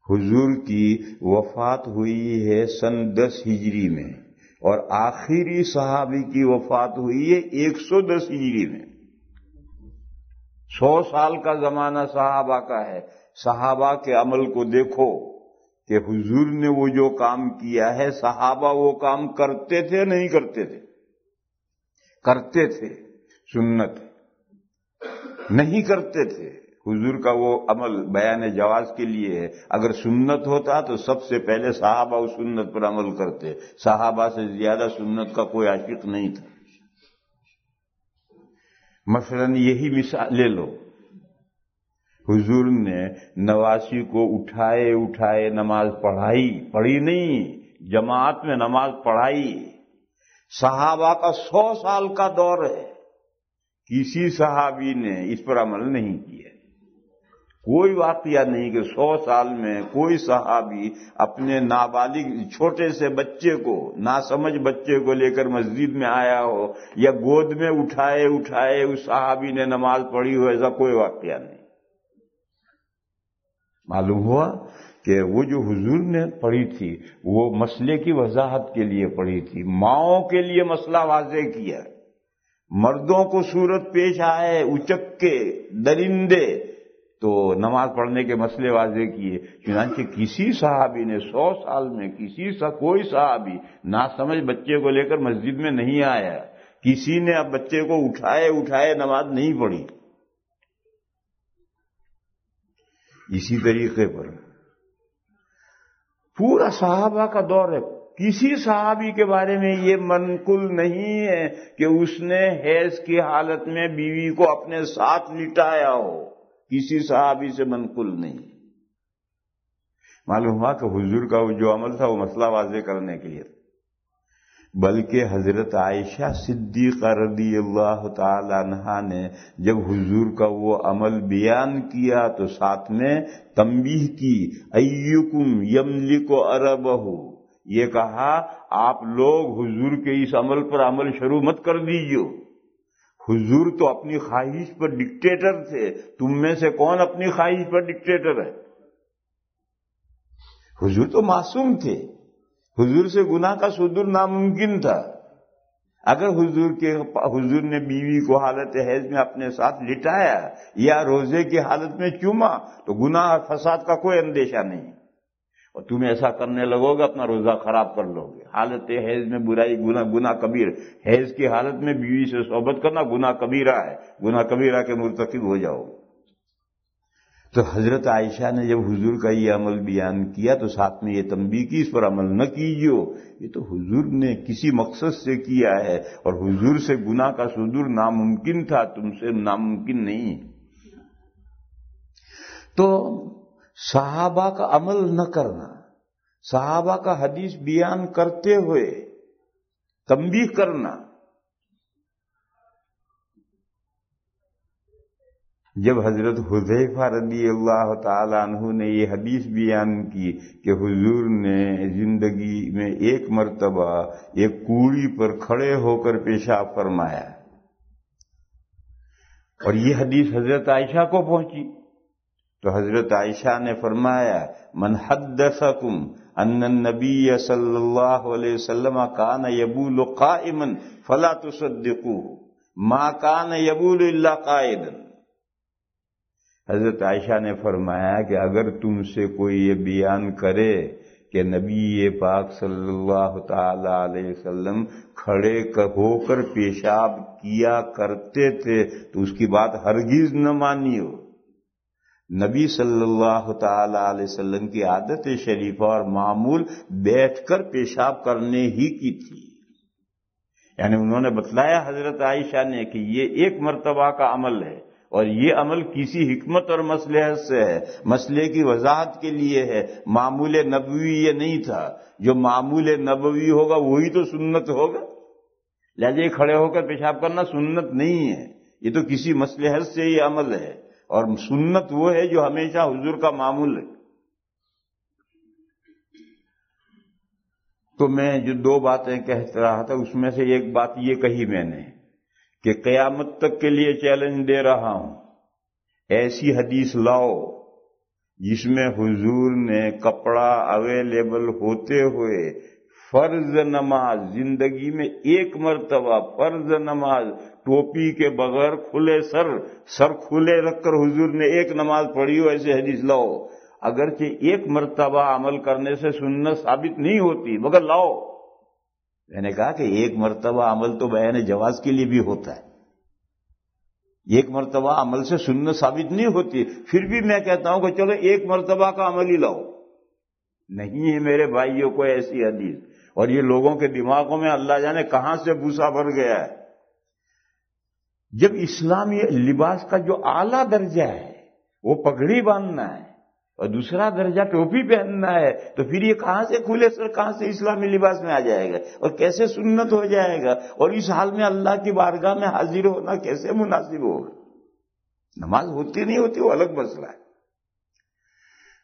حضور کی وفات ہوئی ہے سن 10 ہجری میں، اور آخری صحابی کی وفات ہوئی ہے 110 ہجری میں. 100 سال کا زمانہ صحابہ کا ہے. صحابہ کے عمل کو دیکھو کہ حضور نے وہ جو کام کیا ہے، صحابہ وہ کام کرتے تھے نہیں کرتے تھے؟ کرتے تھے. سنت نہیں کرتے تھے. حضور کا وہ عمل بیان جواز کے لیے ہے. اگر سنت ہوتا تو سب سے پہلے صحابہ اس سنت پر عمل کرتے. صحابہ سے زیادہ سنت کا کوئی عاشق نہیں تھا. مثلا یہی مثال لے لو، حضور نے 89 کو اٹھائے نماز پڑھی نہیں، جماعت میں نماز پڑھائی. صحابہ کا 100 سال کا دور ہے، کسی صحابی نے اس پر عمل نہیں کیا. کوئی واقعہ نہیں کہ 100 سال میں کوئی صحابی اپنے نابالغ چھوٹے سے بچے کو، ناسمجھ بچے کو لے کر مسجد میں آیا ہو یا گود میں اٹھائے اس صحابی نے نماز پڑھی ہو، ایسا کوئی واقعہ نہیں۔ معلوم ہوا کہ وہ جو حضور نے پڑھی تھی وہ مسئلے کی وضاحت کے لیے پڑھی تھی، ماؤں کے لیے مسئلہ واضح کیا، مردوں کو صورت پیش آئے اچکے درندے تو نماز پڑھنے کے مسئلے واضح کیے۔ چنانچہ کسی صحابی نے 100 سال میں کوئی صحابی ناسمجھ بچے کو لے کر مسجد میں نہیں آیا، کسی نے اب بچے کو اٹھائے نماز نہیں پڑھی۔ اسی طریقے پر پورا صحابہ کا دور ہے، کسی صحابی کے بارے میں یہ منقول نہیں ہے کہ اس نے حیض کی حالت میں بیوی کو اپنے ساتھ لٹایا ہو، کسی صحابی سے منقول نہیں۔ معلوم ہوا کہ حضور کا جو عمل تھا وہ مسئلہ واضح کرنے کے لیے تھا، بلکہ حضرت عائشہ صدیقہ رضی اللہ تعالی عنہا نے جب حضور کا وہ عمل بیان کیا تو ساتھ میں تنبیہ کی، ایکم یملک عربہ، یہ کہا آپ لوگ حضور کے اس عمل پر عمل شروع مت کر دیجیے، حضور تو اپنی خواہش پر ڈکٹیٹر تھے، تم میں سے کون اپنی خواہش پر ڈکٹیٹر ہے؟ حضور تو معصوم تھے، حضور سے گناہ کا صدور ناممکن تھا۔ اگر حضور نے بیوی کو حالت حیض میں اپنے ساتھ لٹایا یا روزے کی حالت میں چوما تو گناہ اور فساد کا کوئی اندیشہ نہیں، اور تم ایسا کرنے لگو گے اپنا روزہ خراب کر لو گے۔ حالت حیض میں برائی گناہ کبیر، حیض کی حالت میں بیوی سے صحبت کرنا گناہ کبیرہ ہے، گناہ کبیرہ کے مرتکب ہو جاؤ۔ تو حضرت عائشہ نے جب حضور کا یہ عمل بیان کیا تو ساتھ میں یہ تنبیہ کی، اس پر عمل نہ کیجیے، یہ تو حضور نے کسی مقصد سے کیا ہے، اور حضور سے گناہ کا صدور ناممکن تھا، تم سے ناممکن نہیں۔ تو صحابہ کا عمل نہ کرنا، صحابہ کا حدیث بیان کرتے ہوئے تنبیہ کرنا، جب حضرت حذیفہ رضی اللہ تعالی عنہ نے یہ حدیث بیان کی کہ حضور نے زندگی میں ایک مرتبہ ایک کوڑی پر کھڑے ہو کر پیشاب فرمایا، اور یہ حدیث حضرت عائشہ کو پہنچی تو حضرت عائشہ نے فرمایا، من حدثکم ان النبی صلی اللہ علیہ وسلم کان یبول قائما فلا تصدقوه ما کان یبول الا قائدا۔ حضرت عائشہ نے فرمایا کہ اگر تم سے کوئی یہ بیان کرے کہ نبی پاک صلی اللہ تعالی علیہ وسلم کھڑے ہو کر پیشاب کیا کرتے تھے تو اس کی بات ہرگز نہ مانیو۔ نبی صلی اللہ تعالی علیہ وسلم کی عادت شریفہ اور معمول بیٹھ کر پیشاب کرنے ہی کی تھی، یعنی انہوں نے بتلایا حضرت عائشہ نے کہ یہ ایک مرتبہ کا عمل ہے، اور یہ عمل کسی حکمت اور مصلحت سے ہے، مسئلے کی وضاحت کے لیے ہے، معمول نبوی یہ نہیں تھا۔ جو معمول نبوی ہوگا وہی تو سنت ہوگا، لہذا یہ کھڑے ہو کر پیشاب کرنا سنت نہیں ہے، یہ تو کسی مصلحت سے یہ عمل ہے، اور سنت وہ ہے جو ہمیشہ حضور کا معمول ہے۔ تو میں جو 2 باتیں کہہ رہا تھا اس میں سے ایک بات یہ کہی میں نے کہ قیامت تک کے لیے چیلنج دے رہا ہوں، ایسی حدیث لاؤ جس میں حضور نے کپڑا اویلیبل ہوتے ہوئے فرض نماز زندگی میں ایک مرتبہ فرض نماز ٹوپی کے بغیر کھلے سر کھلے رکھ کر حضور نے ایک نماز پڑھی ہو، ایسی حدیث لاؤ۔ اگرچہ ایک مرتبہ عمل کرنے سے سنت ثابت نہیں ہوتی مگر لاؤ۔ میں نے کہا کہ ایک مرتبہ عمل تو بیان جواز کے لیے بھی ہوتا ہے، ایک مرتبہ عمل سے سنت ثابت نہیں ہوتی، پھر بھی میں کہتا ہوں کہ چلو ایک مرتبہ کا عمل ہی لاؤ۔ نہیں ہے میرے بھائیوں کو ایسی حدیث، اور یہ لوگوں کے دماغوں میں اللہ جانے کہاں سے بھوسا بھر گیا ہے۔ جب اسلامی لباس کا جو اعلیٰ درجہ ہے وہ پگڑی باندھنا ہے اور دوسرا درجہ ٹوپی پہننا ہے، تو پھر یہ کہاں سے کھلے سر کہاں سے اسلامی لباس میں آ جائے گا اور کیسے سنت ہو جائے گا، اور اس حال میں اللہ کی بارگاہ میں حاضر ہونا کیسے مناسب ہوگا؟ نماز ہوتی نہیں ہوتی وہ الگ مسئلہ ہے،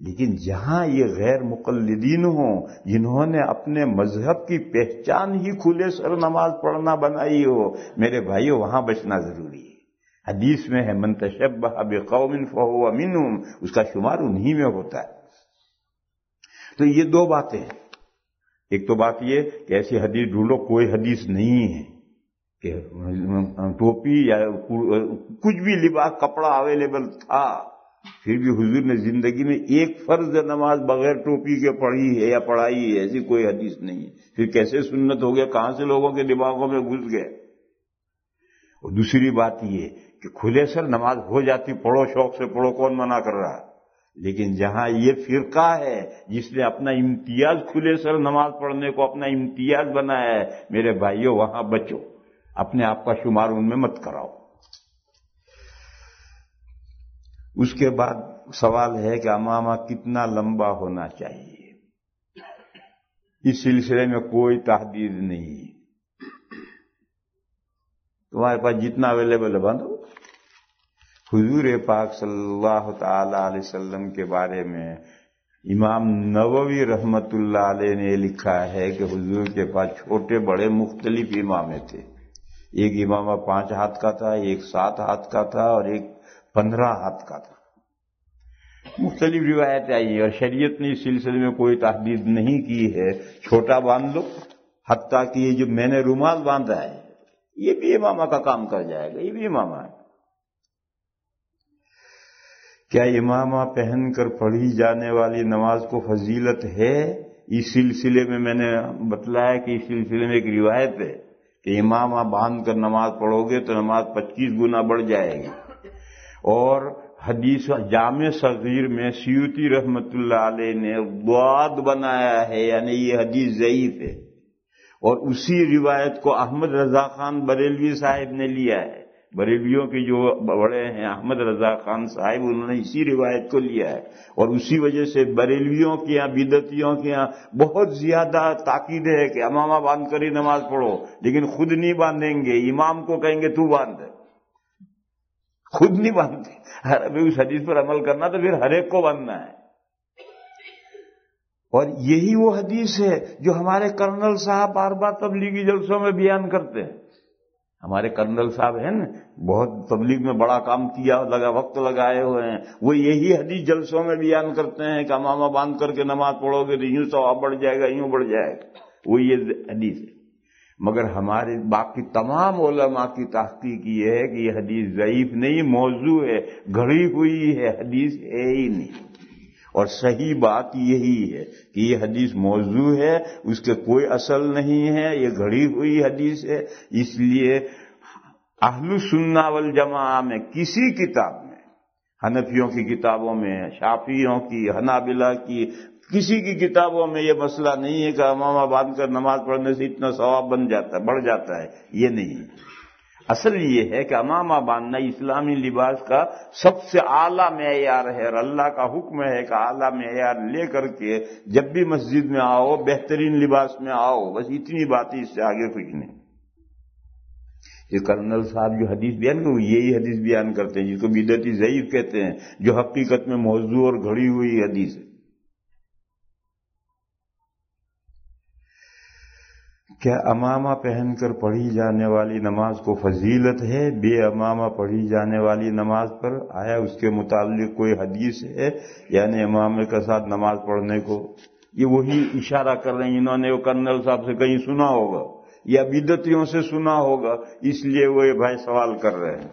لیکن جہاں یہ غیر مقلدین ہوں جنہوں نے اپنے مذہب کی پہچان ہی کھلے سر نماز پڑھنا بنائی ہو، میرے بھائیو وہاں بچنا ضروری ہے۔ حدیث میں ہے من تشبہ بقوم فہو منہم، اس کا شمار انہی میں ہوتا ہے۔ تو یہ دو باتیں ہیں، ایک تو بات یہ کہ ایسی حدیث ڈھونڈو، کوئی حدیث نہیں ہے کہ ٹوپی یا کچھ بھی لباس کپڑا اویلیبل تھا، پھر بھی حضور نے زندگی میں ایک فرض نماز بغیر ٹوپی کے پڑھی ہے یا پڑھائی ہے، ایسی کوئی حدیث نہیں ہے۔ پھر کیسے سنت ہو گیا، کہاں سے لوگوں کے دماغوں میں گھس گئے؟ اور دوسری بات یہ کہ کھلے سر نماز ہو جاتی، پڑھو شوق سے پڑھو، کون منع کر رہا ہے؟ لیکن جہاں یہ فرقہ ہے جس نے اپنا امتیاز کھلے سر نماز پڑھنے کو اپنا امتیاز بنایا ہے، میرے بھائیوں وہاں بچو، اپنے آپ کا شمار ان میں مت کراؤ۔ اس کے بعد سوال ہے کہ امامہ کتنا لمبا ہونا چاہیے؟ اس سلسلے میں کوئی تحدید نہیں، تمہارے پاس جتنا اویلیبل ہے باندھو۔ حضور پاک صلی اللہ تعالی علیہ وسلم کے بارے میں امام نووی رحمت اللہ علیہ نے لکھا ہے کہ حضور کے پاس چھوٹے بڑے مختلف امامے تھے، ایک امامہ 5 ہاتھ کا تھا، ایک 7 ہاتھ کا تھا، اور ایک 15 ہاتھ کا تھا۔ مختلف روایتیں آئی ہیں اور شریعت نے اس سلسلے میں کوئی تحدید نہیں کی ہے، چھوٹا باندھ لو، حتیٰ کہ یہ جو میں نے رومال باندھا ہے یہ بھی امامہ کا کام کر جائے گا، یہ بھی امامہ ہے۔ کیا امامہ پہن کر پڑھی جانے والی نماز کو فضیلت ہے؟ اس سلسلے میں نے بتلایا کہ اس سلسلے میں ایک روایت ہے کہ امامہ باندھ کر نماز پڑھو گے تو نماز 25 گنا بڑھ جائے گی، اور حدیث جامع صغیر میں سیوطی رحمت اللہ علیہ نے ضاد بنایا ہے، یعنی یہ حدیث ضعیف ہے، اور اسی روایت کو احمد رضا خان بریلوی صاحب نے لیا ہے۔ بریلویوں کے جو بڑے ہیں احمد رضا خان صاحب، انہوں نے اسی روایت کو لیا ہے، اور اسی وجہ سے بریلویوں کے یہاں بدعتیوں کے یہاں بہت زیادہ تاکید ہے کہ امامہ باندھ کر ہی نماز پڑھو، لیکن خود نہیں باندھیں گے، امام کو کہیں گے تو باندھ، خود نہیں باندھتے۔ ابھی اس حدیث پر عمل کرنا تو پھر ہر ایک کو باندھنا ہے، اور یہی وہ حدیث ہے جو ہمارے کرنل صاحب بار بار تبلیغی جلسوں میں بیان کرتے ہیں۔ ہمارے کرنل صاحب ہیں نا، بہت تبلیغ میں بڑا کام کیا، وقت لگائے ہوئے ہیں، وہ یہی حدیث جلسوں میں بیان کرتے ہیں کہ امامہ باندھ کر کے نماز پڑھو گے تو یوں ثواب بڑھ جائے گا، یوں بڑھ جائے گا، وہ یہ حدیث ہے۔ مگر ہمارے باقی تمام علماء کی تحقیق یہ ہے کہ یہ حدیث ضعیف نہیں، موضوع ہے، گھڑی ہوئی ہے، حدیث ہے ہی نہیں۔ اور صحیح بات یہی ہے کہ یہ حدیث موضوع ہے، اس کے کوئی اصل نہیں ہے، یہ گھڑی ہوئی حدیث ہے۔ اس لیے اہل السنہ والجماعہ میں کسی کتاب میں، حنفیوں کی کتابوں میں، شافعیوں کی، حنابلہ کی، کسی کی کتابوں میں یہ مسئلہ نہیں ہے کہ امامہ باندھ کر نماز پڑھنے سے اتنا ثواب بن جاتا ہے، بڑھ جاتا ہے، یہ نہیں۔ اصل یہ ہے کہ امامہ باندھنا اسلامی لباس کا سب سے اعلیٰ معیار ہے، اور اللہ کا حکم ہے کہ اعلیٰ معیار لے کر کے جب بھی مسجد میں آؤ بہترین لباس میں آؤ، بس اتنی بات ہے، اس سے آگے کچھ نہیں۔ یہ کرنل صاحب جو حدیث بیان کرتے ہیں یہی حدیث بیان کرتے ہیں جس کو بدعتی ضعیف کہتے ہیں، جو حقیقت میں موضوع اور گھڑی ہوئی حدیث ہے۔ کیا امامہ پہن کر پڑھی جانے والی نماز کو فضیلت ہے بے امامہ پڑھی جانے والی نماز پر؟ آیا اس کے متعلق کوئی حدیث ہے، یعنی امامے کے ساتھ نماز پڑھنے کو؟ یہ وہی اشارہ کر رہے ہیں، انہوں نے وہ کرنل صاحب سے کہیں سنا ہوگا یا بدعتیوں سے سنا ہوگا، اس لیے وہ یہ بھائی سوال کر رہے ہیں۔